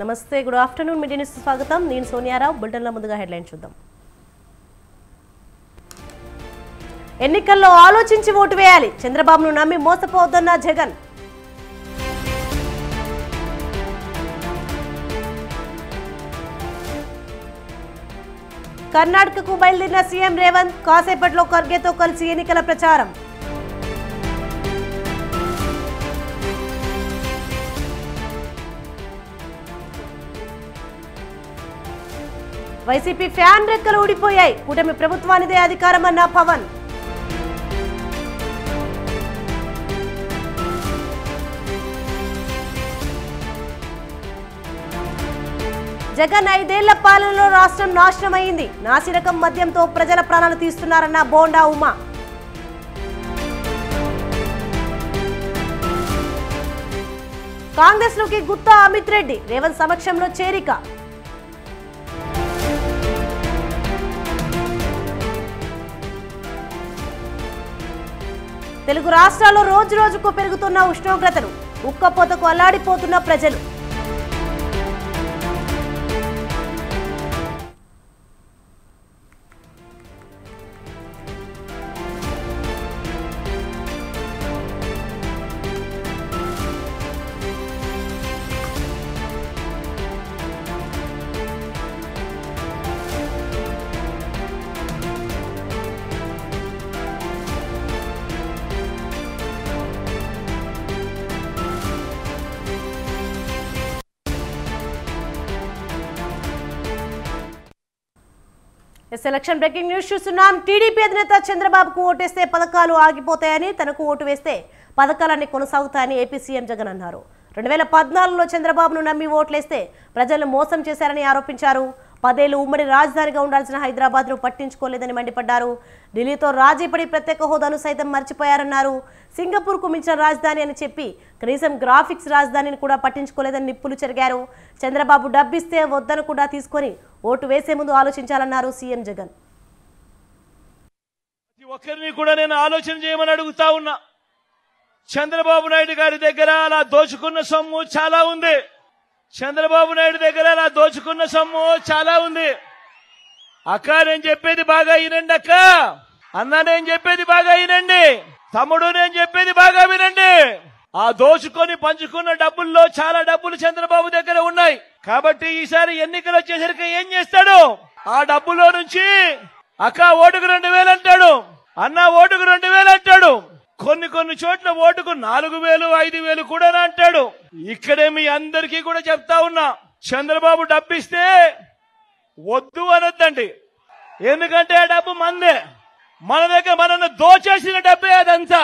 నమస్తే, good afternoon. Media news స్వాగతం. నేను సోనియారావు. బులెటిన్ల ముందుగా హెడ్లైన్ చూద్దాం. ఎన్నికల్లో ఆలోచించి ఓటు వేయాలి, చంద్రబాబును నమ్మి మోసపోవద్దన్న జగన్. కర్ణాటకకు బయలుదేరిన సీఎం రేవంత్, కాసేపట్లో ఖర్గేతో కలిసి ఎన్నికల ప్రచారం. వైసీపీ ఫ్యాన్ రెక్కలు ఊడిపోయాయి, కూటమి ప్రభుత్వానిదే అధికారమన్న పవన్. జగన్ 5 ఏళ్ల పాలనలో రాష్ట్రం నాశనమైంది, నాసిరకం మద్యంతో ప్రజల ప్రాణాలు తీస్తున్నారన్న బోండా ఉమా. కాంగ్రెస్ లోకి గుత్తా అమిత్ రెడ్డి, రేవంత్ సమక్షంలో చేరిక. తెలుగు రాష్ట్రాల్లో రోజు రోజుకు పెరుగుతున్న ఉష్ణోగ్రతలు, ఉక్కపోతకు అల్లాడిపోతున్న ప్రజలు. ఎలక్షన్ బ్రేకింగ్ న్యూస్ చూస్తున్నాం. టీడీపీ అధినేత చంద్రబాబుకు ఓటేస్తే పథకాలు ఆగిపోతాయని, తనకు ఓటు వేస్తే పథకాలన్నీ కొనసాగుతాయని ఏపీ సీఎం జగన్ అన్నారు. 2014లో చంద్రబాబును నమ్మి ఓట్లేస్తే ప్రజలను మోసం చేశారని ఆరోపించారు. 10 ఏళ్లు ఉమ్మడి రాజధానిగా ఉండాల్సిన హైదరాబాద్ను పట్టించుకోలేదని మండిపడ్డారు. ఢిల్లీతో రాజీపడి ప్రత్యేక హోదాను సైతం మర్చిపోయారన్నారు. సింగపూర్కు మించిన రాజధాని అని చెప్పి కనీసం గ్రాఫిక్స్ రాజధానిని కూడా పట్టించుకోలేదని నిప్పులు చెరిగారు. చంద్రబాబు డబ్బిస్తే వద్దను కూడా తీసుకొని ఓటు వేసే ముందు ఆలోచించాలన్నారు సీఎం జగన్. ఒక్కరిని కూడా నేను ఆలోచన చేయమని అడుగుతా ఉన్నా. చంద్రబాబు నాయుడు గారి దగ్గర అలా దోచుకున్న సొమ్ము చాలా ఉంది. చంద్రబాబు నాయుడు దగ్గర అలా దోచుకున్న సొమ్ము చాలా ఉంది. అక్క నేను చెప్పేది బాగా వినండి, అక్క అన్న నేను చెప్పేది బాగా వినండి, తమ్ముడు నేను చెప్పేది బాగా వినండి. ఆ దోచుకొని పంచుకున్న డబ్బుల్లో చాలా డబ్బులు చంద్రబాబు దగ్గర ఉన్నాయి. కాబట్టి ఈసారి ఎన్నికలు వచ్చేసరికి ఏం చేస్తాడు? ఆ డబ్బులో నుంచి అక్క ఓటుకు 2000 అంటాడు, అన్న ఓటుకు 2000 అంటాడు, కొన్ని చోట్ల ఓటుకు 4000 5000 కూడా అంటాడు. ఇక్కడే మీ అందరికీ కూడా చెప్తా ఉన్నా, చంద్రబాబు డబ్బిస్తే వద్దు అనొద్దండి. ఎందుకంటే ఆ డబ్బు మందే, మన దగ్గర మనల్ని దోచేసిన డబ్బే అదంతా.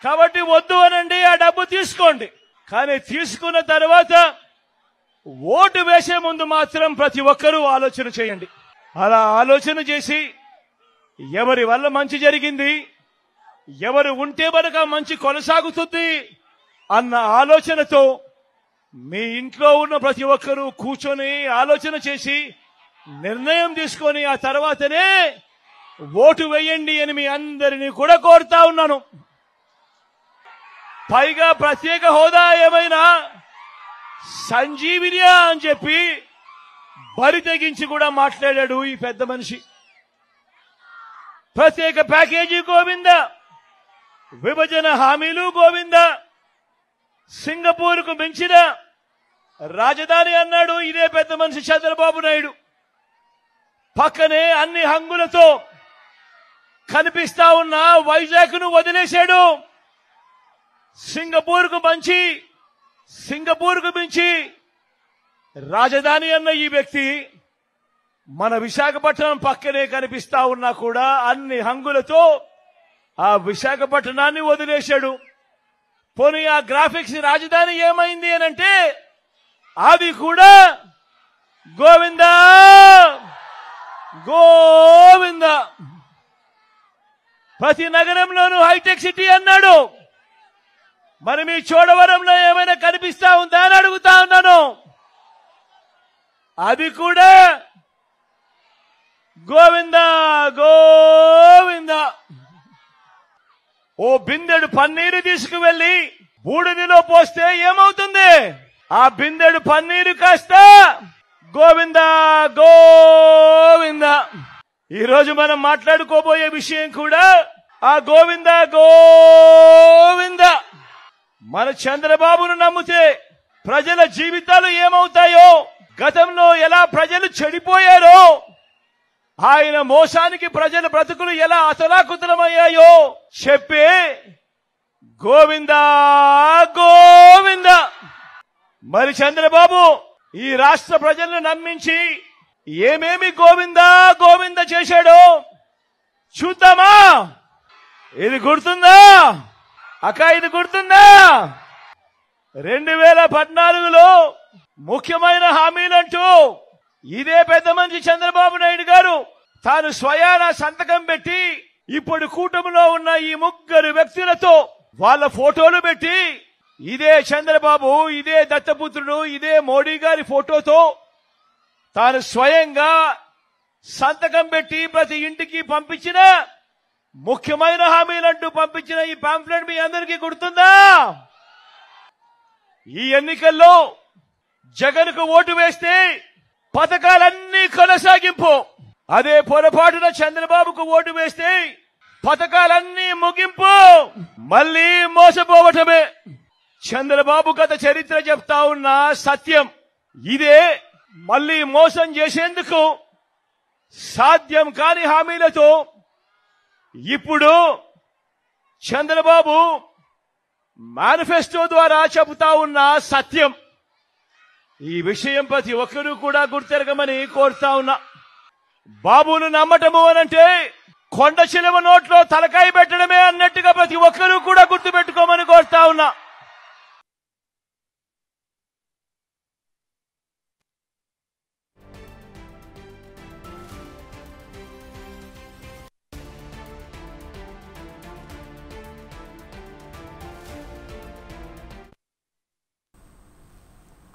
కాబట్టి వద్దు అనండి, ఆ డబ్బు తీసుకోండి. కానీ తీసుకున్న తర్వాత ఓటు వేసే ముందు మాత్రం ప్రతి ఒక్కరూ ఆలోచన చేయండి. అలా ఆలోచన చేసి ఎవరి వల్ల మంచి జరిగింది, ఎవరు ఉంటే మనకు మంచి కొనసాగుతుంది అన్న ఆలోచనతో మీ ఇంట్లో ఉన్న ప్రతి ఒక్కరూ కూర్చొని ఆలోచన చేసి నిర్ణయం తీసుకొని ఆ తర్వాతనే ఓటు వేయండి అని మీ అందరినీ కూడా కోరుతా ఉన్నాను. పైగా ప్రత్యేక హోదా ఏమైనా సంజీవినియా అని చెప్పి బరి తెగించి కూడా మాట్లాడాడు ఈ పెద్ద మనిషి. ప్రత్యేక ప్యాకేజీ గోవిందా, విభజన హామీలు గోవిందా, సింగపూర్కు మించిన రాజధాని అన్నాడు ఇదే పెద్ద మనిషి చంద్రబాబు నాయుడు. పక్కనే అన్ని హంగులతో కనిపిస్తా ఉన్న వైజాగ్ ను వదిలేశాడు. సింగపూర్కు మించి రాజధాని అన్న ఈ వ్యక్తి మన విశాఖపట్నం పక్కనే కనిపిస్తా ఉన్నా కూడా అన్ని హంగులతో ఆ విశాఖపట్నాన్ని వదిలేశాడు. పోనీ ఆ గ్రాఫిక్స్ రాజధాని ఏమైంది అనంటే అది కూడా గోవిందా గోవిందా. ప్రతి నగరంలోనూ హైటెక్ సిటీ అన్నాడు. మరి మీ చోడవరంలో ఏమైనా కనిపిస్తా ఉందా అని అడుగుతా ఉన్నాను. అది కూడా గోవిందా గోవిందా. ఓ బిందెడు పన్నీరు తీసుకువెళ్లి బూడిదిలో పోస్తే ఏమవుతుంది? ఆ బిందెడు పన్నీరు కాస్త గోవింద గోవింద. ఈరోజు మనం మాట్లాడుకోబోయే విషయం కూడా ఆ గోవింద గోవింద. మన చంద్రబాబును నమ్మితే ప్రజల జీవితాలు ఏమవుతాయో, గతంలో ఎలా ప్రజలు చెడిపోయారో, ఆయన మోసానికి ప్రజల బ్రతుకులు ఎలా అతలాకుతలమయ్యాయో చెప్పే గోవింద గోవింద. మరి చంద్రబాబు ఈ రాష్ట్ర ప్రజలను నమ్మించి ఏమేమి గోవింద గోవింద చేశాడో చూద్దామా? ఇది గుర్తుందా అక్క? ఇది గుర్తుందా? 2014లో ముఖ్యమైన హామీలంటూ ఇదే పెద్ద మనిషి చంద్రబాబు నాయుడు గారు తాను స్వయాన సంతకం పెట్టి ఇప్పుడు కూటమిలో ఉన్న ఈ ముగ్గురు వ్యక్తులతో వాళ్ళ ఫోటోలు పెట్టి ఇదే చంద్రబాబు, ఇదే దత్తపుత్రుడు, ఇదే మోడీ గారి ఫోటోతో తాను స్వయంగా సంతకం పెట్టి ప్రతి ఇంటికి పంపించిన ముఖ్యమైన హామీలంటూ పంపించిన ఈ పాంఫ్లెట్ మీ అందరికీ గుర్తుందా? ఈ ఎన్నికల్లో జగన్ కు ఓటు వేస్తే పథకాలన్నీ కొనసాగింపు, అదే పొరపాటున చంద్రబాబుకు ఓటు వేస్తే పథకాలన్నీ ముగింపు, మళ్లీ మోసపోవటమే. చంద్రబాబు గత చరిత్ర చెప్తా ఉన్న సత్యం ఇదే. మళ్లీ మోసం చేసేందుకు సాధ్యం కాని హామీలతో ఇప్పుడు చంద్రబాబు మేనిఫెస్టో ద్వారా చెబుతా ఉన్న సత్యం. ఈ విషయం ప్రతి ఒక్కరూ కూడా గుర్తెరగమని కోరుతా ఉన్నా. బాబును నమ్మటము అనంటే కొండ చిలువ నోట్లో తలకాయ పెట్టడమే అన్నట్టుగా ప్రతి ఒక్కరూ కూడా గుర్తుపెట్టుకోమని కోరుతా ఉన్నా.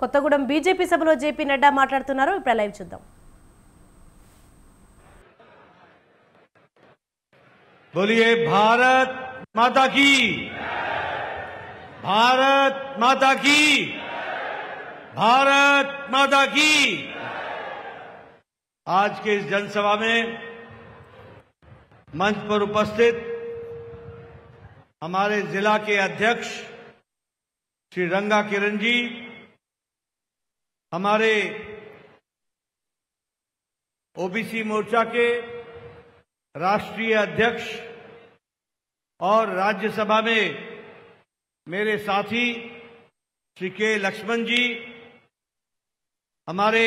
కొత్తగూడెం బీజేపీ సభలో జేపీ నడ్డా మాట్లాడుతున్నారు. ఇప్పుడు లైవ్ చూద్దాం. बोलिए भारत माता की, भारत माता की, भारत माता की। आज के इस जनसभा में मंच पर उपस्थित हमारे जिला के अध्यक्ष श्री रंगा किरण जी, हमारे ओबीसी मोर्चा के राष्ट्रीय अध्यक्ष और राज्यसभा में मेरे साथी श्री के लक्ष्मण जी, हमारे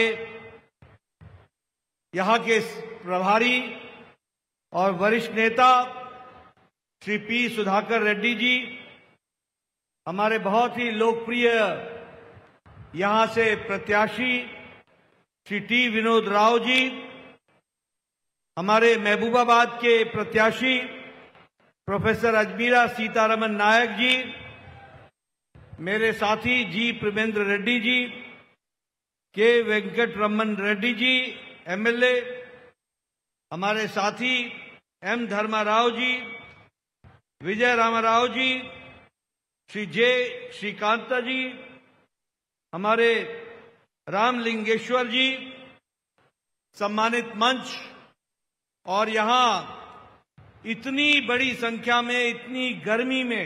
यहाँ के प्रभारी और वरिष्ठ नेता श्री पी सुधाकर रेड्डी जी, हमारे बहुत ही लोकप्रिय यहाँ से प्रत्याशी श्री टी विनोद राव जी, हमारे महबूबाबाद के प्रत्याशी प्रोफेसर अजमीरा सीतारमन नायक जी, मेरे साथी जी प्रेमेंद्र रेड्डी जी, के वेंकट रमन रेड्डी जी एमएलए, हमारे साथी एम धर्माराव जी, विजय रामाराव जी, श्री जे श्रीकांता जी, हमारे रामलिंगेश्वर जी, सम्मानित मंच और यहां इतनी बड़ी संख्या में, इतनी गर्मी में,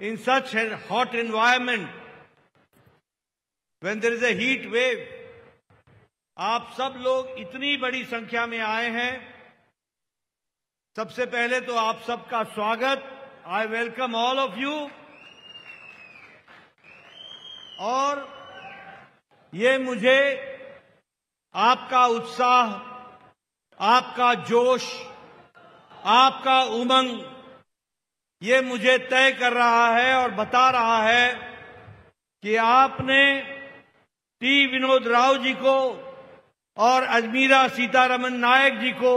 in such hot environment, when there is a heat wave, आप सब लोग इतनी बड़ी संख्या में आए हैं। सबसे पहले तो आप सबका स्वागत। I welcome all of you. और ये मुझे आपका उत्साह, आपका जोश, आपका उमंग, ये मुझे तय कर रहा है और बता रहा है कि आपने टी विनोद राव जी को और अजमीरा सीतारमन नायक जी को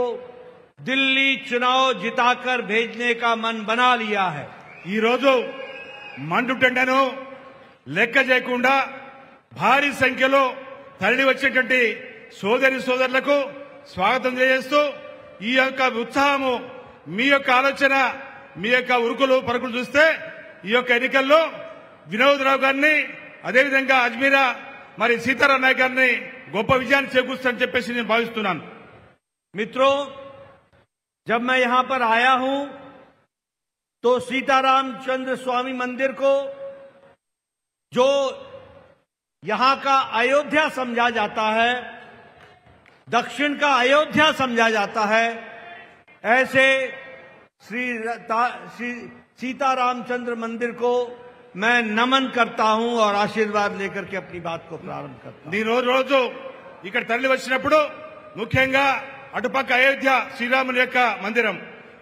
दिल्ली चुनाव जिताकर भेजने का मन बना लिया है। ఈ రోజు మండుటెండను లెక్క చేయకుండా భారీ సంఖ్యలో తరలి వచ్చేటువంటి సోదరి సోదరులకు స్వాగతం చేస్తూ ఈ యొక్క ఉత్సాహము, మీ యొక్క ఆలోచన, మీ యొక్క ఉరుకులు పరుగులు చూస్తే ఈ యొక్క ఎన్నికల్లో వినోద్ రావు గారిని అదేవిధంగా అజ్మీరా మరి సీతారాం నాయక్ గారిని గొప్ప విజయాన్ని చేకూరుస్తారని చెప్పేసి నేను భావిస్తున్నాను. मित्रों, जब मैं यहां पर आया हूं तो सीताराम चंद्र स्वामी मंदिर को जो यहां का अयोध्या समझा जाता है, दक्षिण का अयोध्या समझा जाता है, ऐसे श्री सीतारामचंद्र मंदिर को मैं नमन करता हूं और आशीर्वाद लेकर के अपनी बात को प्रारंभ करता हूं. నేను రోజు ఇక్కడ తరలి వచ్చినప్పుడు ముఖ్యంగా అటుపక్క అయోధ్య శ్రీరాముని యొక్క మందిరం,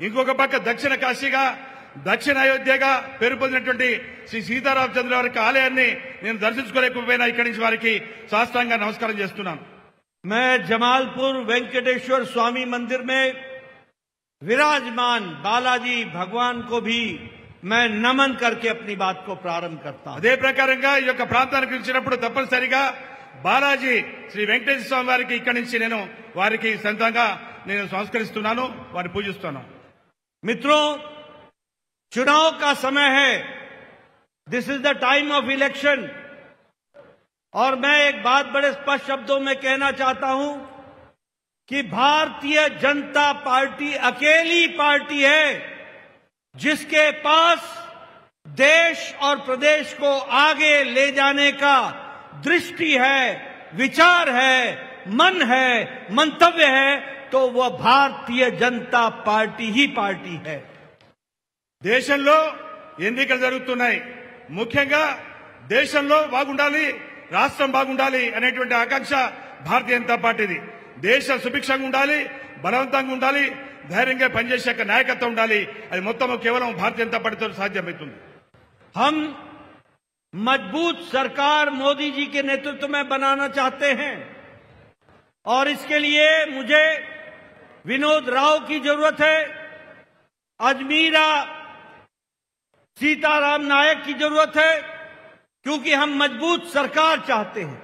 ఇంకొక పక్క దక్షిణ కాశీగా దక్షిణ అయోధ్యగా పేరు పొందినటువంటి శ్రీ సీతారామచంద్ర వారి ఆలయాన్ని నేను దర్శించుకోలేకపోయినా ఇక్కడి నుంచి వారికి సాష్టాంగ నమస్కారం చేస్తున్నాను. मैं जमालपुर वेंकटेश्वर स्वामी मंदिर में विराजमान बालाजी भगवान को भी मैं नमन करके अपनी बात को प्रारंभ करता हूं. అదే ప్రకారంగా ఈ యొక్క ప్రాంతానికి వచ్చినప్పుడు తప్పనిసరిగా బాలాజీ శ్రీ వెంకటేశ్వర స్వామి వారికి ఇక్కడి నుంచి నేను వారికి సొంతంగా నేను సంస్కరిస్తున్నాను, వారిని పూజిస్తున్నాను. मित्रों, चुनाव का समय है. This is the time of election. और मैं एक बात बड़े स्पष्ट शब्दों में कहना चाहता हूं कि भारतीय जनता पार्टी अकेली पार्टी है जिसके पास देश और प्रदेश को आगे ले जाने का दृष्टि है, विचार है, मन है, मंतव्य है, तो वह भारतीय जनता पार्टी ही पार्टी है. దేశంలో ఎన్నికలు జరుగుతున్నాయి. ముఖ్యంగా దేశంలో బాగుండాలి, రాష్ట్రం బాగుండాలి అనేటువంటి ఆకాంక్ష భారతీయ జనతా పార్టీది. దేశం సుభిక్షంగా ఉండాలి, బలవంతంగా ఉండాలి, ధైర్యంగా పనిచేసే నాయకత్వం ఉండాలి. అది మొత్తం కేవలం భారతీయ జనతా పార్టీతో సాధ్యమవుతుంది. हम मजबूत सरकार मोदी जी के नेतृत्व में बनाना चाहते हैं और इसके लिए मुझे विनोद राव की जरूरत है, अजमीरा सीताराम नायक की जरूरत है, क्योंकि हम मजबूत सरकार चाहते हैं.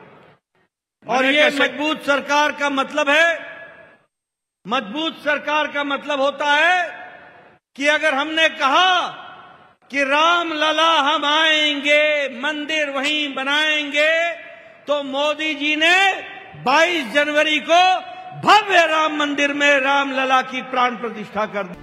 और ये मजबूत सरकार का मतलब है, मजबूत सरकार का मतलब होता है कि अगर हमने कहा कि राम लला हम आएंगे, मंदिर वहीं बनाएंगे, तो मोदी जी ने 22 जनवरी को भव्य राम मंदिर में राम लला की प्राण प्रतिष्ठा कर दी.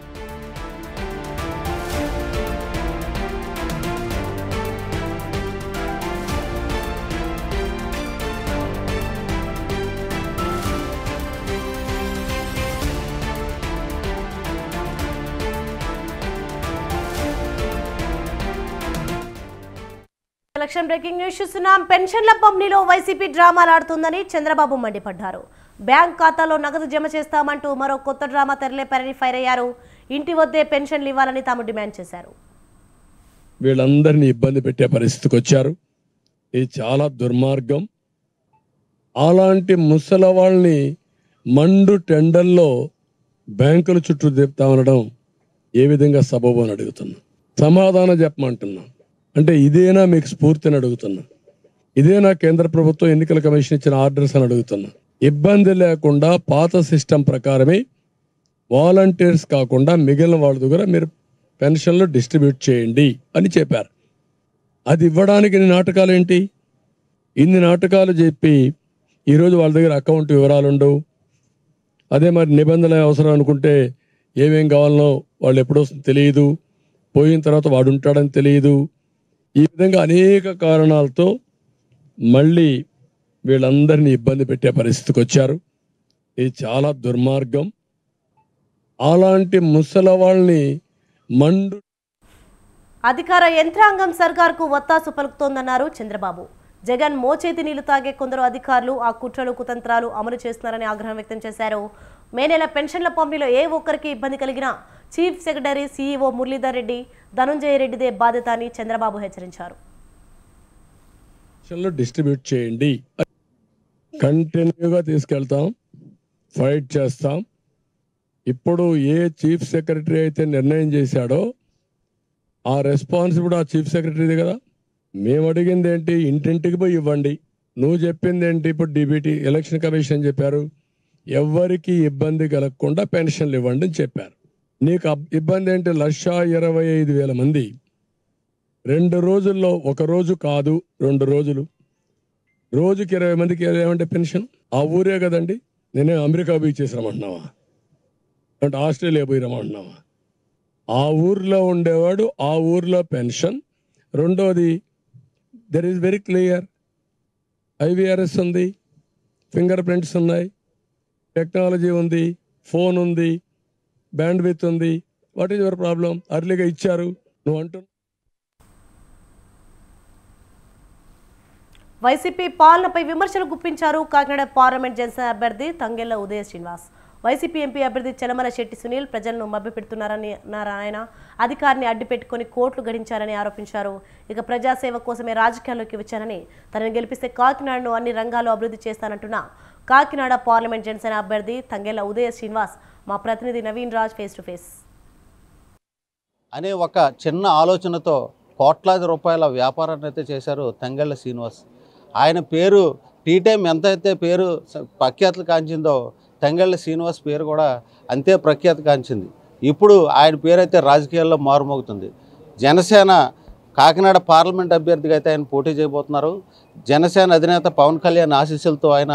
ఎలక్షన్ బ్రేకింగ్ న్యూస్ చూస్తున్నాం. పెన్షన్ల పంపిణీలో వైసీపీ డ్రామాలు ఆడుతుందని చంద్రబాబు మండిపడ్డారు. బ్యాంక్ ఖాతాలో నగదు జమ చేస్తామంటూ మరో కొత్త డ్రామా తెరలేపారని ఫైర్ అయ్యారు. ఇంటి వద్దే పెన్షన్లు ఇవ్వాలని తాము డిమాండ్ చేశారు. వీళ్ళందరినీ ఇబ్బంది పెట్టే పరిస్థితికి వచ్చారు. ఇది చాలా దుర్మార్గం. అలాంటి ముసలి వాళ్ళని మండు టెండర్లో బ్యాంకుల చుట్టూ తిప్పుతామనడం ఏ విధంగా సబబు అని అడుగుతున్నా. సమాధానం చెప్పమంటున్నా. అంటే ఇదేనా మీకు స్ఫూర్తిని అడుగుతున్నా. ఇదేనా కేంద్ర ప్రభుత్వం ఎన్నికల కమిషన్ ఇచ్చిన ఆర్డర్స్ అని అడుగుతున్నా. ఇబ్బంది లేకుండా పాత సిస్టమ్ ప్రకారమే వాలంటీర్స్ కాకుండా మిగిలిన వాళ్ళ దగ్గర మీరు పెన్షన్లు డిస్ట్రిబ్యూట్ చేయండి అని చెప్పారు. అది ఇవ్వడానికి ఇన్ని నాటకాలు ఏంటి? ఇన్ని నాటకాలు చెప్పి ఈరోజు వాళ్ళ దగ్గర అకౌంట్ వివరాలు ఉండవు. అదే మరి నిబంధనలు అవసరం అనుకుంటే ఏమేం కావాలనో వాళ్ళు ఎప్పుడో తెలియదు, పోయిన తర్వాత వాడు ఉంటాడని తెలియదు. ఈ విధంగా అనేక కారణాలతో మళ్ళీ వీళ్ళందరినీ ఇబ్బంది పెట్టే పరిస్థితికి వచ్చారు. ఇది చాలా దుర్మార్గం. అలాంటి ముసలి వాళ్ళని మండు అధికార యంత్రాంగం సర్కార్కు ఒత్తాసు పలుకుతోందన్నారు చంద్రబాబు. జగన్ మోచేతి నీళ్లు తాగే కొందరు అధికారులు ఆ కుట్రలు కుతంత్రాలు అమలు చేస్తున్నారని ఆగ్రహం వ్యక్తం చేశారు. మే నెల పెన్షన్ల పంపిణీలో ఏ ఒక్కరికి ఇబ్బంది కలిగినా chief secretary CEO Muralidhar Reddy, Dhanunjaya రెడ్డిదే బాధ్యత అని చంద్రబాబు హెచ్చరించారు. డిస్ట్రిబ్యూట్ చేయండి, కంటిన్యూగా తీసుకెళ్తాం, ఫైట్ చేస్తాం. ఇప్పుడు ఏ చీఫ్ సెక్రటరీ అయితే నిర్ణయం చేశాడో ఆ రెస్పాన్సిబిలిటీ ఆ చీఫ్ సెక్రటరీది కదా. మేము అడిగింది ఏంటి? ఇంటింటికి పోయి ఇవ్వండి. నువ్వు చెప్పింది ఏంటి? ఇప్పుడు డిబిటీ ఎలక్షన్ కమిషన్ చెప్పారు ఎవరికి ఇబ్బంది కలగకుండా పెన్షన్లు ఇవ్వండి అని చెప్పారు. నీకు ఇబ్బంది ఏంటి? 1,25,000 మంది 2 రోజుల్లో, ఒక రోజు కాదు 2 రోజులు, రోజుకి 20 మందికి ఏమంటే పెన్షన్. ఆ ఊరే కదండి. నేనే అమెరికా పోయి చేసి రమ్మంటున్నావా, అంటే ఆస్ట్రేలియా పోయి రమ్మంటున్నావా? ఆ ఊర్లో ఉండేవాడు ఆ ఊర్లో పెన్షన్. రెండోది, there is very clear, IVRS ఉంది, ఫింగర్ ప్రింట్స్ ఉన్నాయి, టెక్నాలజీ ఉంది, ఫోన్ ఉంది, బ్యాండ్ విత్ ఉంది. What is your problem? అర్లీగా ఇచ్చారు నువ్వు అంటున్నావు. వైసీపీ పాలనపై విమర్శలు గుప్పించారు కాకినాడ పార్లమెంట్ జనసేన అభ్యర్థి తంగెళ్ల ఉదయ శ్రీనివాస్. వైసీపీ ఎంపీ అభ్యర్థి చలమల శెట్టి సునీల్ ప్రజలను మభ్యపెడుతున్నారని అన్నారు ఆయన. అధికారిని అడ్డుపెట్టుకుని కోట్లు గడించారని ఆరోపించారు. ఇక ప్రజాసేవ కోసమే రాజకీయాల్లోకి వచ్చానని, తనని గెలిపిస్తే కాకినాడను అన్ని రంగాల్లో అభివృద్ధి చేస్తానంటున్న కాకినాడ పార్లమెంట్ జనసేన అభ్యర్థి తంగెళ్ల ఉదయ శ్రీనివాస్ మా ప్రతినిధి Naveen Raj face to face అనే ఒక చిన్న ఆలోచనతో కోట్లాది రూపాయల వ్యాపారాన్ని అయితే చేశారు తంగెళ్ల శ్రీనివాస్. ఆయన పేరు టీ టైం ఎంతైతే పేరు ప్రఖ్యాతి కాంచిందో తంగెళ్ల శ్రీనివాస్ పేరు కూడా అంతే ప్రఖ్యాతి కాంచింది. ఇప్పుడు ఆయన పేరు అయితే రాజకీయాల్లో మారుమోగుతుంది. జనసేన కాకినాడ పార్లమెంట్ అభ్యర్థిగా అయితే ఆయన పోటీ చేయబోతున్నారు. జనసేన అధినేత పవన్ కళ్యాణ్ ఆశీస్సులతో ఆయన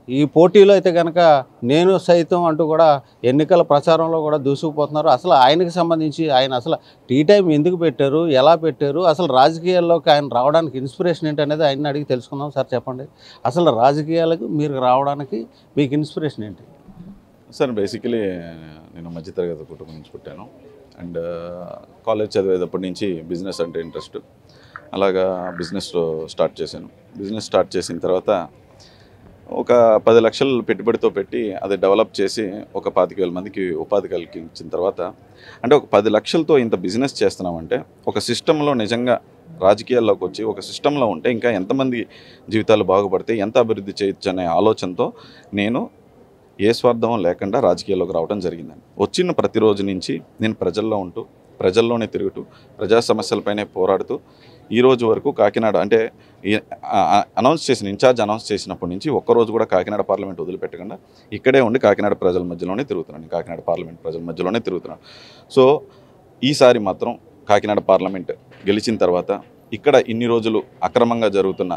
ఈ పోటీలో అయితే కనుక నేను సైతం అంటూ కూడా ఎన్నికల ప్రచారంలో కూడా దూసుకుపోతున్నారు. అసలు ఆయనకి సంబంధించి ఆయన అసలు టీ టైం ఎందుకు పెట్టారు, ఎలా పెట్టారు, అసలు రాజకీయాల్లోకి ఆయన రావడానికి ఇన్స్పిరేషన్ ఏంటి అనేది ఆయన అడిగి తెలుసుకుందాం. సార్ చెప్పండి, అసలు రాజకీయాలకు మీరు రావడానికి మీకు ఇన్స్పిరేషన్ ఏంటి? సార్ బేసికలీ నేను మధ్యతరగతి కుటుంబం నుంచి పుట్టాను. అండ్ కాలేజ్ చదివేటప్పటి నుంచి బిజినెస్ అంటే ఇంట్రెస్ట్. అలాగా బిజినెస్ స్టార్ట్ చేశాను. బిజినెస్ స్టార్ట్ చేసిన తర్వాత ఒక 10 లక్షలు పెట్టుబడితో పెట్టి అది డెవలప్ చేసి ఒక 25,000 మందికి ఉపాధి కలిగించిన తర్వాత, అంటే ఒక 10 లక్షలతో ఇంత బిజినెస్ చేస్తున్నామంటే ఒక సిస్టంలో నిజంగా రాజకీయాల్లోకి వచ్చి ఒక సిస్టంలో ఉంటే ఇంకా ఎంతమంది జీవితాలు బాగుపడతాయి, ఎంత అభివృద్ధి చేయొచ్చు అనే ఆలోచనతో నేను ఏ స్వార్థం లేకుండా రాజకీయాల్లోకి రావడం జరిగిందండి. వచ్చిన ప్రతిరోజు నుంచి నేను ప్రజల్లో ఉంటూ, ప్రజల్లోనే తిరుగుతూ, ప్రజా సమస్యలపైనే పోరాడుతూ ఈ రోజు వరకు కాకినాడ అంటే ఇన్ఛార్జ్ అనౌన్స్ చేసినప్పటి నుంచి ఒక్కరోజు కూడా కాకినాడ పార్లమెంట్ వదిలిపెట్టకుండా ఇక్కడే ఉండి కాకినాడ ప్రజల మధ్యలోనే తిరుగుతున్నాను. కాకినాడ పార్లమెంట్ ప్రజల మధ్యలోనే తిరుగుతున్నాను. సో ఈసారి మాత్రం కాకినాడ పార్లమెంట్ గెలిచిన తర్వాత ఇక్కడ ఇన్ని రోజులు అక్రమంగా జరుగుతున్న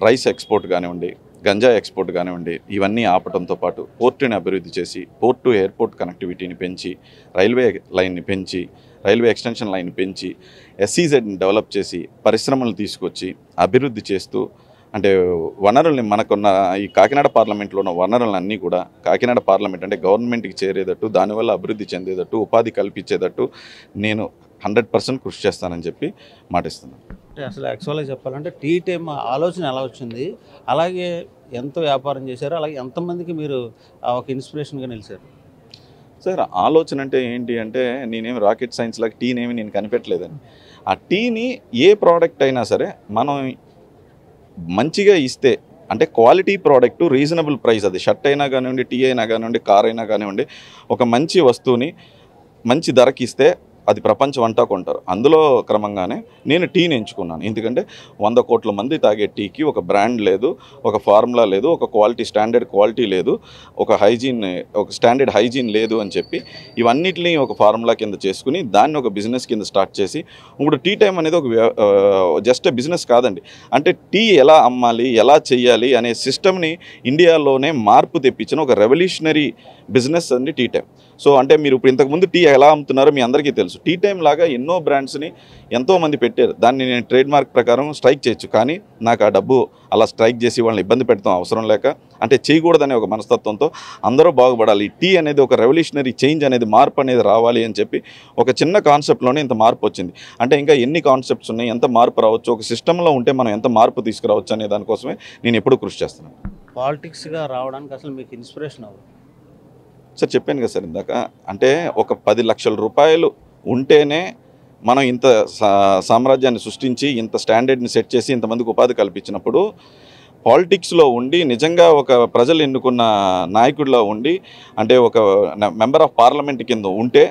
రైస్ ఎక్స్పోర్ట్ కానివ్వండి, గంజా ఎక్స్పోర్ట్ కానివ్వండి, ఇవన్నీ ఆపడంతో పాటు పోర్టుని అభివృద్ధి చేసి పోర్ట్ టు ఎయిర్పోర్ట్ కనెక్టివిటీని పెంచి, రైల్వే లైన్ని పెంచి, రైల్వే ఎక్స్టెన్షన్ లైన్ పెంచి, ఎస్సీజెడ్ని డెవలప్ చేసి, పరిశ్రమలు తీసుకొచ్చి అభివృద్ధి చేస్తూ, అంటే వనరుల్ని మనకున్న ఈ కాకినాడ పార్లమెంట్లో ఉన్న వనరులన్నీ కూడా కాకినాడ పార్లమెంట్ అంటే గవర్నమెంట్కి చేరేటట్టు, దానివల్ల అభివృద్ధి చెందేటట్టు, ఉపాధి కల్పించేటట్టు నేను 100% కృషి చేస్తానని చెప్పి మాటిస్తున్నాను. అంటే అసలు యాక్చువల్గా చెప్పాలంటే టీ టైం ఆలోచన ఎలా వచ్చింది, అలాగే ఎంత వ్యాపారం చేశారు, అలాగే ఎంతమందికి మీరు ఒక ఇన్స్పిరేషన్గా నిలిచారు? సార్ ఆలోచన అంటే ఏంటి అంటే, నేనేమి రాకెట్ సైన్స్ లాగా టీనేమి నేను కనిపెట్టలేదని. ఆ టీని ఏ ప్రోడక్ట్ అయినా సరే మనం మంచిగా ఇస్తే, అంటే క్వాలిటీ ప్రోడక్ట్, రీజనబుల్ ప్రైస్, అది షర్ట్ అయినా కానివ్వండి, టీ అయినా కానివ్వండి, కార్ అయినా కానివ్వండి, ఒక మంచి వస్తువుని మంచి ధరకి ఇస్తే అది ప్రపంచం అంతా కొంటారు. అందులో క్రమంగానే నేను టీని ఎంచుకున్నాను. ఎందుకంటే 100 కోట్ల మంది తాగే టీకి ఒక బ్రాండ్ లేదు, ఒక ఫార్ములా లేదు, ఒక క్వాలిటీ స్టాండర్డ్ క్వాలిటీ లేదు, ఒక స్టాండర్డ్ హైజీన్ లేదు అని చెప్పి ఇవన్నిటిని ఒక ఫార్ములా కింద చేసుకుని దాన్ని ఒక బిజినెస్ కింద స్టార్ట్ చేసి, ఇప్పుడు టీ టైం అనేది ఒక జస్ట్ బిజినెస్ కాదండి. అంటే టీ ఎలా అమ్మాలి, ఎలా చెయ్యాలి అనే సిస్టమ్ని ఇండియాలోనే మార్పు తెప్పించిన ఒక రెవల్యూషనరీ బిజినెస్ అండి టీ టైం. సో అంటే మీరు ఇప్పుడు ఇంతకుముందు టీ ఎలా అమ్ముతున్నారో మీ అందరికీ తెలుసు. టీ టైం లాగా ఎన్నో బ్రాండ్స్ని ఎంతోమంది పెట్టారు. దాన్ని నేను ట్రేడ్ మార్క్ ప్రకారం స్ట్రైక్ చేయొచ్చు, కానీ నాకు ఆ డబ్బు అలా స్ట్రైక్ చేసి వాళ్ళని ఇబ్బంది పెడతాం అవసరం లేక, అంటే చేయకూడదనే ఒక మనస్తత్వంతో అందరూ బాగుపడాలి, టీ అనేది ఒక రెవల్యూషనరీ చేంజ్ అనేది, మార్పు అనేది రావాలి అని చెప్పి ఒక చిన్న కాన్సెప్ట్లోనే ఇంత మార్పు వచ్చింది. అంటే ఇంకా ఎన్ని కాన్సెప్ట్స్ ఉన్నాయి, ఎంత మార్పు రావచ్చు, ఒక సిస్టంలో ఉంటే మనం ఎంత మార్పు తీసుకురావచ్చు అనే దానికోసమే నేను ఎప్పుడూ కృషి చేస్తున్నాను. పాలిటిక్స్గా రావడానికి అసలు మీకు ఇన్స్పిరేషన్ అవ్వదు సార్? చెప్పాను కదా సార్ ఇందాక, అంటే ఒక 10 లక్షల రూపాయలు ఉంటేనే మనం ఇంత సామ్రాజ్యాన్ని సృష్టించి, ఇంత స్టాండర్డ్ని సెట్ చేసి, ఇంతమందికి ఉపాధి కల్పించినప్పుడు పాలిటిక్స్లో ఉండి నిజంగా ఒక ప్రజలు ఎన్నుకున్న నాయకుడిలో ఉండి, అంటే ఒక మెంబర్ ఆఫ్ పార్లమెంట్ కింద ఉంటే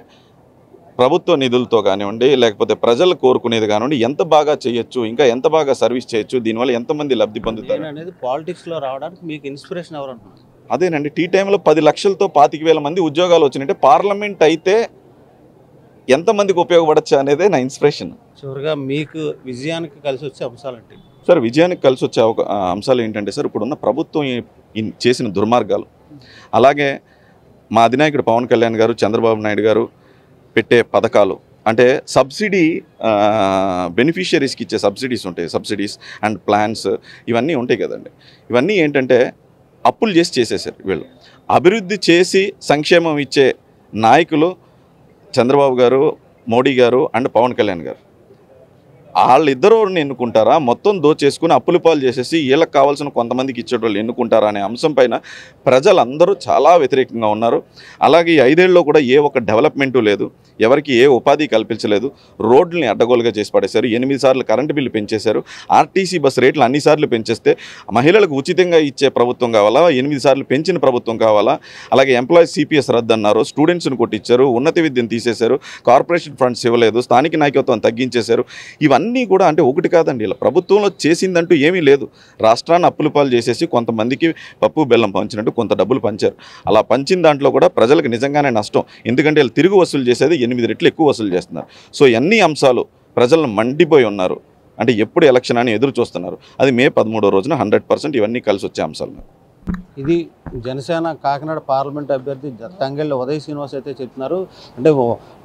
ప్రభుత్వ నిధులతో కానివ్వండి, లేకపోతే ప్రజలు కోరుకునేది కానివ్వండి, ఎంత బాగా చేయొచ్చు, ఇంకా ఎంత బాగా సర్వీస్ చేయొచ్చు, దీనివల్ల ఎంతమంది లబ్ధి పొందుతారు అనేది పాలిటిక్స్లో రావడానికి మీకు ఇన్స్పిరేషన్ ఎవరు అంటున్నారు? అదేనండి, టీ టైంలో 10 లక్షలతో 25,000 మంది ఉద్యోగాలు వచ్చినాయంటే పార్లమెంట్ అయితే ఎంతమందికి ఉపయోగపడచ్చు అనేదే నా ఇన్స్పిరేషన్. చివరిగా మీకు విజయానికి కలిసి వచ్చే అంశాలంటే సార్, విజయానికి కలిసి వచ్చే అంశాలు ఏంటంటే సార్, ఇప్పుడున్న ప్రభుత్వం చేసిన దుర్మార్గాలు, అలాగే మా అధినాయకుడు పవన్ కళ్యాణ్ గారు, చంద్రబాబు నాయుడు గారు పెట్టే పథకాలు, అంటే సబ్సిడీ బెనిఫిషియరీస్కి ఇచ్చే సబ్సిడీస్ ఉంటాయి, సబ్సిడీస్ అండ్ ప్లాన్స్ ఇవన్నీ ఉంటాయి కదండి. ఇవన్నీ ఏంటంటే అప్పులు చేసేసారు వీళ్ళు. అభివృద్ధి చేసి సంక్షేమం ఇచ్చే నాయకులు చంద్రబాబు గారు, మోడీ గారు అండ్ పవన్ కళ్యాణ్ గారు. వాళ్ళిద్దరూ ఎన్నుకుంటారా, మొత్తం దోచేసుకుని అప్పుల పాలు చేసేసి వీళ్ళకి కావాల్సిన కొంతమందికి ఇచ్చేటోళ్ళు ఎన్నుకుంటారా అనే అంశం పైన ప్రజలందరూ చాలా వ్యతిరేకంగా ఉన్నారు. అలాగే ఈ 5 ఏళ్ళలో కూడా ఏ ఒక్క డెవలప్మెంటు లేదు, ఎవరికి ఏ ఉపాధి కల్పించలేదు, రోడ్లని అడ్డగోలుగా చేసి పడేశారు, 8 సార్లు కరెంటు బిల్లు పెంచేశారు, ఆర్టీసీ బస్ రేట్లు అన్నిసార్లు పెంచేస్తే మహిళలకు ఉచితంగా ఇచ్చే ప్రభుత్వం కావాలా, 8 సార్లు పెంచిన ప్రభుత్వం కావాలా, అలాగే ఎంప్లాయీస్ సిపిఎస్ రద్దు అన్నారు, స్టూడెంట్స్ని కొట్టించారు, ఉన్నత విద్యను తీసేశారు, కార్పొరేషన్ ఫండ్స్ ఇవ్వలేదు, స్థానిక నాయకత్వం తగ్గించేశారు. ఇవన్నీ కూడా అంటే ఒకటి కాదండి, ఇలా ప్రభుత్వంలో చేసిందంటూ ఏమీ లేదు. రాష్ట్రాన్ని అప్పుల పాలు చేసేసి కొంతమందికి పప్పు బెల్లం పంచినట్టు కొంత డబ్బులు పంచారు. అలా పంచిన దాంట్లో కూడా ప్రజలకు నిజంగానే నష్టం, ఎందుకంటే వీళ్ళు తిరిగి వసూలు చేసేది 8 రెట్లు ఎక్కువ వసూలు చేస్తున్నారు. సో అన్ని అంశాలు ప్రజలను మండిపోయి ఉన్నారు. అంటే ఎప్పుడు ఎలక్షన్ అని ఎదురు చూస్తున్నారు. అది మే 13వ రోజున 100% ఇవన్నీ కలిసి వచ్చే అంశాలు. ఇది జనసేన కాకినాడ పార్లమెంట్ అభ్యర్థి తంగెళ్ళ ఉదయ్ శ్రీనివాస్ అయితే చెప్తున్నారు. అంటే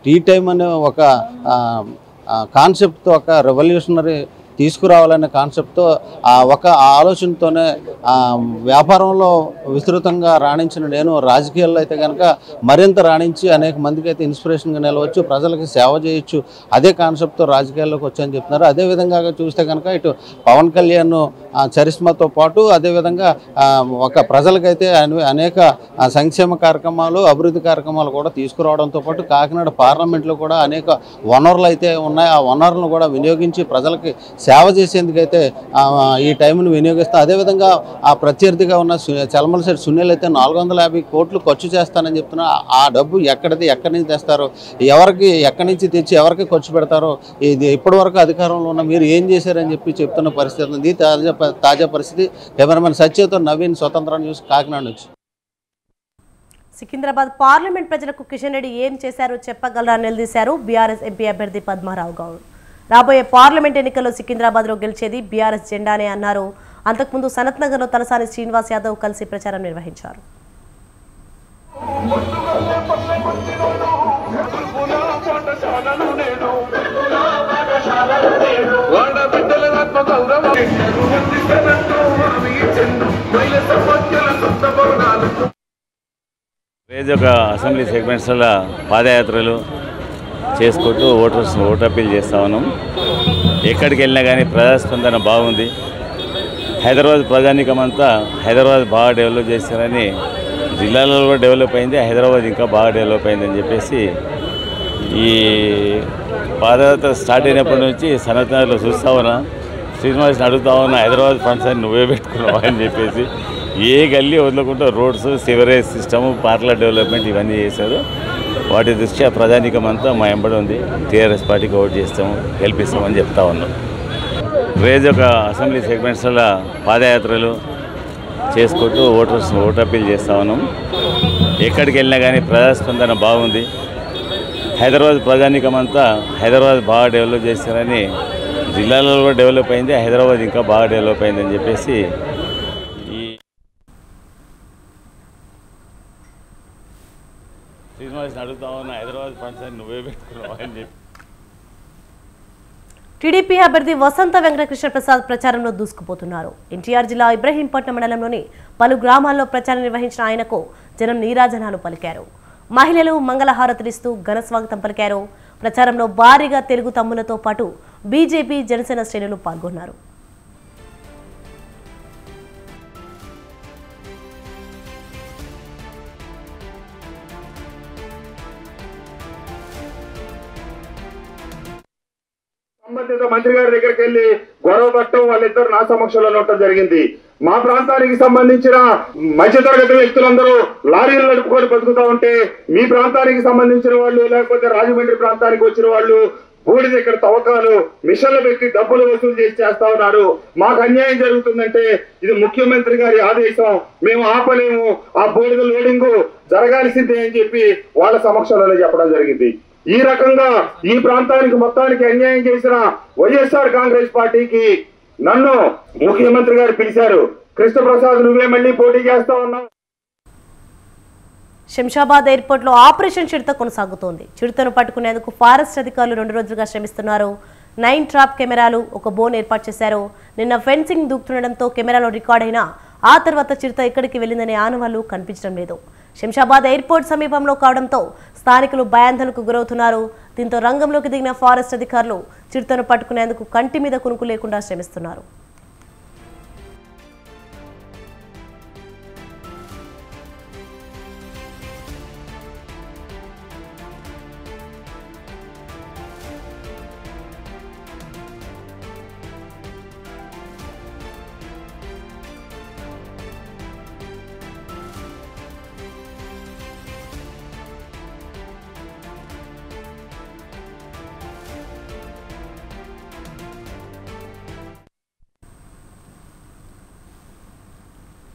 టీ టైం అనే ఒక కాన్సెప్ట్తో, ఒక రెవల్యూషనరీ తీసుకురావాలనే కాన్సెప్ట్తో ఒక ఆలోచనతోనే వ్యాపారంలో విస్తృతంగా రాణించిన నేను రాజకీయాల్లో అయితే కనుక మరింత రాణించి అనేక మందికి అయితే ఇన్స్పిరేషన్గా నిలవచ్చు, ప్రజలకి సేవ చేయొచ్చు, అదే కాన్సెప్ట్తో రాజకీయాల్లోకి వచ్చాయని చెప్తున్నారు. అదేవిధంగా చూస్తే కనుక ఇటు పవన్ కళ్యాణ్ చరిస్మాతో పాటు అదేవిధంగా ఒక ప్రజలకైతే అనేక సంక్షేమ కార్యక్రమాలు, అభివృద్ధి కార్యక్రమాలు కూడా తీసుకురావడంతో పాటు కాకినాడ పార్లమెంట్లో కూడా అనేక వనరులు అయితే ఉన్నాయి. ఆ వనరులను కూడా వినియోగించి ప్రజలకి సేవ చేసేందుకైతే ఈ టైంను వినియోగిస్తాం. అదేవిధంగా ఆ ప్రత్యర్థిగా ఉన్న చలమలశెట్టి సునీల్ అయితే 450 కోట్లు ఖర్చు చేస్తానని చెప్తున్నా. ఆ డబ్బు ఎక్కడి నుంచి తెస్తారో, ఎక్కడి నుంచి తెచ్చి ఎవరికి ఖర్చు పెడతారో, ఇది ఇప్పటివరకు అధికారంలో ఉన్న మీరు ఏం చేశారని చెప్తున్న పరిస్థితి ఉంది. తాజా పరిస్థితి. కెమెరామెన్ సత్యతో నవీన్, స్వతంత్ర న్యూస్, కాకినాడ నుంచి. సికింద్రాబాద్ పార్లమెంట్ ప్రజలకు కిషన్ రెడ్డి ఏం చేశారో చెప్పగలరా నిలదీశారు బీఆర్ఎస్ ఎంపీ అభ్యర్థి పద్మారావు గౌడ్. రాబోయే పార్లమెంట్ ఎన్నికల్లో సికింద్రాబాద్లో గెలిచేది బీఆర్ఎస్ జెండానే అన్నారు. అంతకుముందు సనత్ నగర్లో తలసాని శ్రీనివాస్ యాదవ్ కలిసి ప్రచారం నిర్వహించారు. ఒక అసెంబ్లీ సెగ్మెంట్స్లో పాదయాత్రలు చేసుకుంటూ ఓటు అప్పీల్ చేస్తా ఉన్నాం. ఎక్కడికి వెళ్ళినా కానీ ప్రజాస్పందన బాగుంది. హైదరాబాద్ ప్రజానీకం అంతా హైదరాబాద్ బాగా డెవలప్ చేస్తారని, జిల్లాలలో కూడా డెవలప్ అయింది, హైదరాబాద్ ఇంకా బాగా డెవలప్ అయిందని చెప్పేసి ఈ పాదయాత్ర స్టార్ట్ అయినప్పటి నుంచి సనత్ నగర్లో చూస్తా ఉన్నా, శ్రీనివాస్ని అడుగుతా ఉన్నా, హైదరాబాద్ ఫండ్స్ అని నువ్వే పెట్టుకున్నావు అని చెప్పేసి ఏ గల్లీ వదలకుండా roads, sewerage system, parlour development ఇవన్నీ చేశారు. వాటి దృష్ట్యా ప్రజానీకం అంతా మా ఎంబడి ఉంది. టీఆర్ఎస్ పార్టీకి ఓటు చేస్తాము, గెలిపిస్తామని చెప్తా ఉన్నాం. ఒక అసెంబ్లీ సెగ్మెంట్స్లో పాదయాత్రలు చేసుకుంటూ ఓటు అప్పీల్ చేస్తా ఉన్నాం. ఎక్కడికి వెళ్ళినా కానీ ప్రజాస్పందన బాగుంది. హైదరాబాద్ ప్రజానీకం అంతా హైదరాబాద్ బాగా డెవలప్ చేస్తారని, జిల్లాలలో కూడా డెవలప్ అయింది, హైదరాబాద్ ఇంకా బాగా డెవలప్ అయిందని చెప్పేసి శ్రీనివాస్ని అడుగుతా ఉన్నా, హైదరాబాద్ ఫండ్స్ అని నువ్వే పెట్టుకున్నావు అని చెప్పి. టీడీపీ అభ్యర్థి వసంత వెంకటకృష్ణ ప్రసాద్ ప్రచారంలో దూసుకుపోతున్నారు. ఎన్టీఆర్ జిల్లా ఇబ్రహీంపట్నం మండలంలోని పలు గ్రామాల్లో ప్రచారం నిర్వహించిన ఆయనకు జనం నీరాజనాలు పలికారు. మహిళలు మంగళహారతులిస్తూ ఘన స్వాగతం పలికారు. ప్రచారంలో భారీగా తెలుగు తమ్ములతో పాటు బీజేపీ, జనసేన శ్రేణులు పాల్గొన్నారు. సంబంధిత మంత్రి గారి దగ్గరికి వెళ్లి గొడవ పట్టడం, వాళ్ళిద్దరు నా సమక్షంలో ఉండటం జరిగింది. మా ప్రాంతానికి సంబంధించిన మధ్యతరగతి వ్యక్తులందరూ లారీలు నడుపుకొని బతుకుతా ఉంటే, మీ ప్రాంతానికి సంబంధించిన వాళ్ళు, లేకపోతే రాజమండ్రి ప్రాంతానికి వచ్చిన వాళ్ళు బూడిద ఇక్కడ తవ్వకాలు, మిషన్లు పెట్టి డబ్బులు వసూలు చేస్తా ఉన్నారు. మాకు అన్యాయం జరుగుతుందంటే ఇది ముఖ్యమంత్రి గారి ఆదేశం, మేము ఆపలేము, ఆ బూడిద లోడింగ్ జరగాల్సిందే అని చెప్పి వాళ్ళ సమక్షంలోనే చెప్పడం జరిగింది. ఈ రకంగా ఈ ప్రాంతానికి మొత్తానికి అన్యాయం చేసిన వైఎస్ఆర్ కాంగ్రెస్ పార్టీకి నన్ను ముఖ్యమంత్రి గారు పిలిచారు. కృష్ణప్రసాద్ నువ్వే మళ్ళీ పోటీ చేస్తా ఉన్నావు. శంషాబాద్ ఎయిర్పోర్ట్ లో ఆపరేషన్ చిరుత కొనసాగుతోంది. చిరుతను పట్టుకునేందుకు ఫారెస్ట్ అధికారులు 2 రోజులుగా శ్రమిస్తున్నారు. 9 ట్రాప్ కెమెరాలు, ఒక బోన్ ఏర్పాటు చేశారు. నిన్న ఫెన్సింగ్ దూకుతుండడంతో కెమెరాలో రికార్డ్ అయినా ఆ తర్వాత చిరుత ఎక్కడికి వెళ్లిందనే ఆనవాళ్లు కనిపించడం లేదు. శంషాబాద్ ఎయిర్పోర్ట్ సమీపంలో కావడంతో స్థానికులు భయాందోళనకు గురవుతున్నారు. దీంతో రంగంలోకి దిగిన ఫారెస్ట్ అధికారులు చిరుతను పట్టుకునేందుకు కంటి మీద కునుకు లేకుండా శ్రమిస్తున్నారు.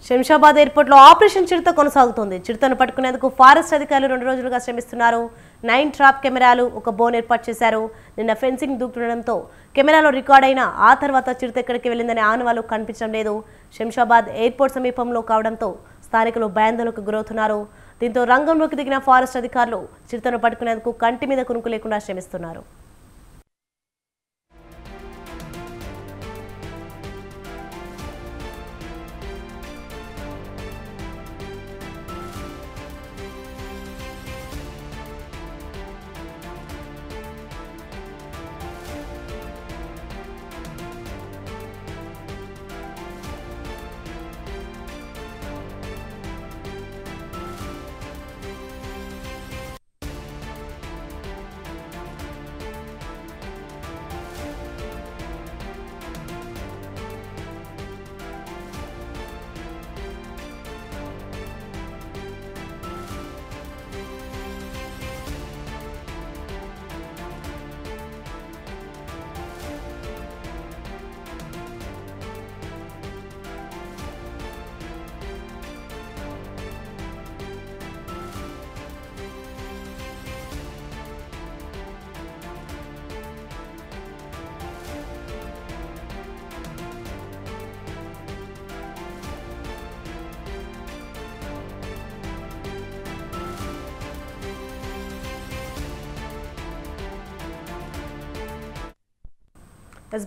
శంషాబాద్ ఎయిర్పోర్ట్ లో ఆపరేషన్ చిరుత కొనసాగుతోంది. చిరుతను పట్టుకునేందుకు ఫారెస్ట్ అధికారులు 2 రోజులుగా శ్రమిస్తున్నారు. 9 ట్రాప్ కెమెరాలు, ఒక బోన్ ఏర్పాటు చేశారు. నిన్న ఫెన్సింగ్ దూకుతుండడంతో కెమెరాలో రికార్డ్ అయినా ఆ తర్వాత చిరుత ఎక్కడికి వెళ్లిందనే ఆనవాళ్లు కనిపించడం లేదు. శంషాబాద్ ఎయిర్పోర్ట్ సమీపంలో కావడంతో స్థానికులు భయాందోళనకు గురవుతున్నారు. దీంతో రంగంలోకి దిగిన ఫారెస్ట్ అధికారులు చిరుతను పట్టుకునేందుకు కంటి మీద కునుకు లేకుండా శ్రమిస్తున్నారు.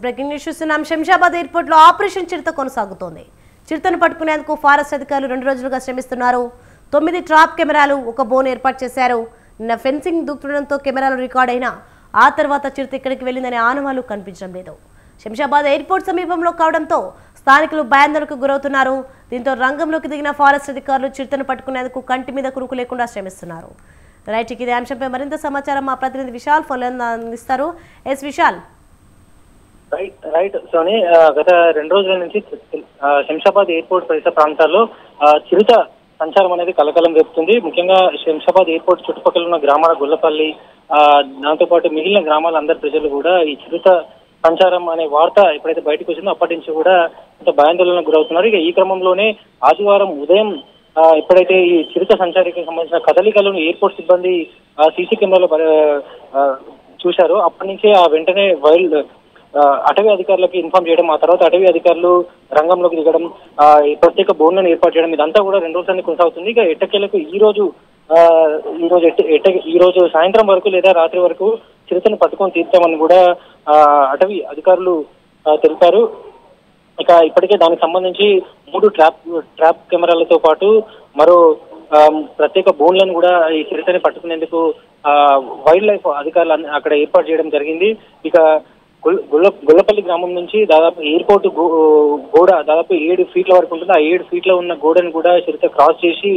బ్రేకింగ్ న్యూస్ చూస్తున్నాం. శంషాబాద్ ఎయిర్పోర్ట్ లో ఆపరేషన్ చిరుత కొనసాగుతోంది. చిరుతను పట్టుకునేందుకు ఫారెస్ట్ అధికారులు 2 రోజులుగా శ్రమిస్తున్నారు. 9 ట్రాప్ కెమెరాలు, ఒక బోన్ ఏర్పాటు చేశారు. నిన్న ఫెన్సింగ్ దూకుతుండడంతో కెమెరాలు రికార్డ్ అయినా ఆ తర్వాత చిరుత ఎక్కడికి వెళ్లిందనే ఆనవాళ్లు కనిపించడం లేదు. శంషాబాద్ ఎయిర్పోర్ట్ సమీపంలో కావడంతో స్థానికులు భయాందోళనకు గురవుతున్నారు. దీంతో రంగంలోకి దిగిన ఫారెస్ట్ అధికారులు చిరుతను పట్టుకునేందుకు కంటి మీద కునుకు లేకుండా శ్రమిస్తున్నారు. రైట్, ఇదే అంశంపై మరింత సమాచారం మా ప్రతినిధి విశాల్ ఫోన్ అందిస్తారు. ఎస్ విశాల్. రైట్ సోని, గత 2 రోజుల నుంచి శంషాబాద్ ఎయిర్పోర్ట్ పరిసర ప్రాంతాల్లో చిరుత సంచారం అనేది కలకలం రేపుతుంది. ముఖ్యంగా శంషాబాద్ ఎయిర్పోర్ట్ చుట్టుపక్కల ఉన్న గ్రామాల గొల్లపల్లి, దాంతో పాటు మిగిలిన గ్రామాల అందరి ప్రజలు కూడా ఈ చిరుత సంచారం అనే వార్త ఎప్పుడైతే బయటకు వచ్చిందో అప్పటి నుంచి కూడా కొంత భయాందోళనకు గురవుతున్నారు. ఇక ఈ క్రమంలోనే ఆదివారం ఉదయం ఎప్పుడైతే ఈ చిరుత సంచారికి సంబంధించిన కదలికలను ఎయిర్పోర్ట్ సిబ్బంది సీసీ కెమెరాలో చూశారో అప్పటి నుంచే వెంటనే అటవీ అధికారులకు ఇన్ఫార్మ్ చేయడం, ఆ తర్వాత అటవీ అధికారులు రంగంలోకి దిగడం, ప్రత్యేక బోన్లను ఏర్పాటు చేయడం, ఇదంతా కూడా 2 రోజులన్నీ కొనసాగుతుంది. ఇక ఎట్టకేలకు ఈ రోజు సాయంత్రం వరకు లేదా రాత్రి వరకు చిరుతను పట్టుకొని తీర్చామని కూడా అటవీ అధికారులు తెలిపారు. ఇక ఇప్పటికే దానికి సంబంధించి 3 ట్రాప్ కెమెరాలతో పాటు మరో ప్రత్యేక బోన్లను కూడా ఈ చిరుతని పట్టుకునేందుకు వైల్డ్ లైఫ్ అధికారులు అక్కడ ఏర్పాటు చేయడం జరిగింది. ఇక గొల్లపల్లి గ్రామం నుంచి దాదాపు ఎయిర్పోర్ట్ గోడ దాదాపు 7 ఫీట్ల వరకు ఉంటుంది. ఆ 7 ఫీట్ల ఉన్న గోడను కూడా చిరుత క్రాస్ చేసి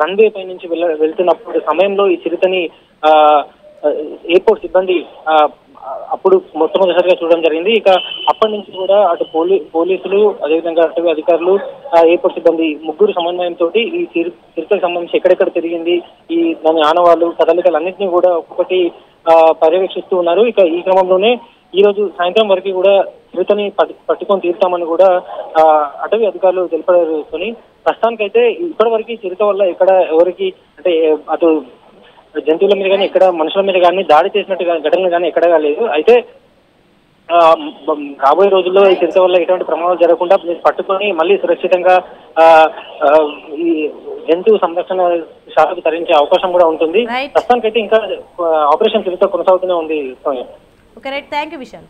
రన్వే పై నుంచి వెళ్తున్నప్పుడు సమయంలో ఈ చిరుతని ఎయిర్పోర్ట్ సిబ్బంది అప్పుడు మొట్టమొదటిసారిగా చూడడం జరిగింది. ఇక అప్పటి నుంచి కూడా అటు పోలీసులు అదేవిధంగా అటవీ అధికారులు, ఎయిర్పోర్ట్ సిబ్బంది ముగ్గురు సమన్వయంతో ఈ చిరుతకు సంబంధించి ఎక్కడెక్కడ తిరిగింది, ఈ దాని ఆనవాళ్లు కదలికలు అన్నింటినీ కూడా ఒక్కొక్కటి పర్యవేక్షిస్తూ ఉన్నారు. ఇక ఈ క్రమంలోనే ఈ రోజు సాయంత్రం వరకు కూడా చిరుతని పట్టుకొని తీరుతామని కూడా అటవీ అధికారులు తెలిపారు. ప్రస్తుతానికైతే ఇప్పటి వరకు చిరుత వల్ల ఎక్కడ ఎవరికి అంటే అటు జంతువుల మీద కానీ ఎక్కడ మనుషుల మీద కానీ దాడి చేసినట్టు ఘటనలు కానీ ఎక్కడా లేదు. అయితే రాబోయే రోజుల్లో ఈ చిరుత వల్ల ఎటువంటి ప్రమాదాలు జరగకుండా పట్టుకొని మళ్ళీ సురక్షితంగా ఈ జంతువు సంరక్షణ శాఖకు తరలించే అవకాశం కూడా ఉంటుంది. ప్రస్తుతానికైతే ఇంకా ఆపరేషన్ చిరుత కొనసాగుతూనే ఉంది. Okay right, thank you Vishal.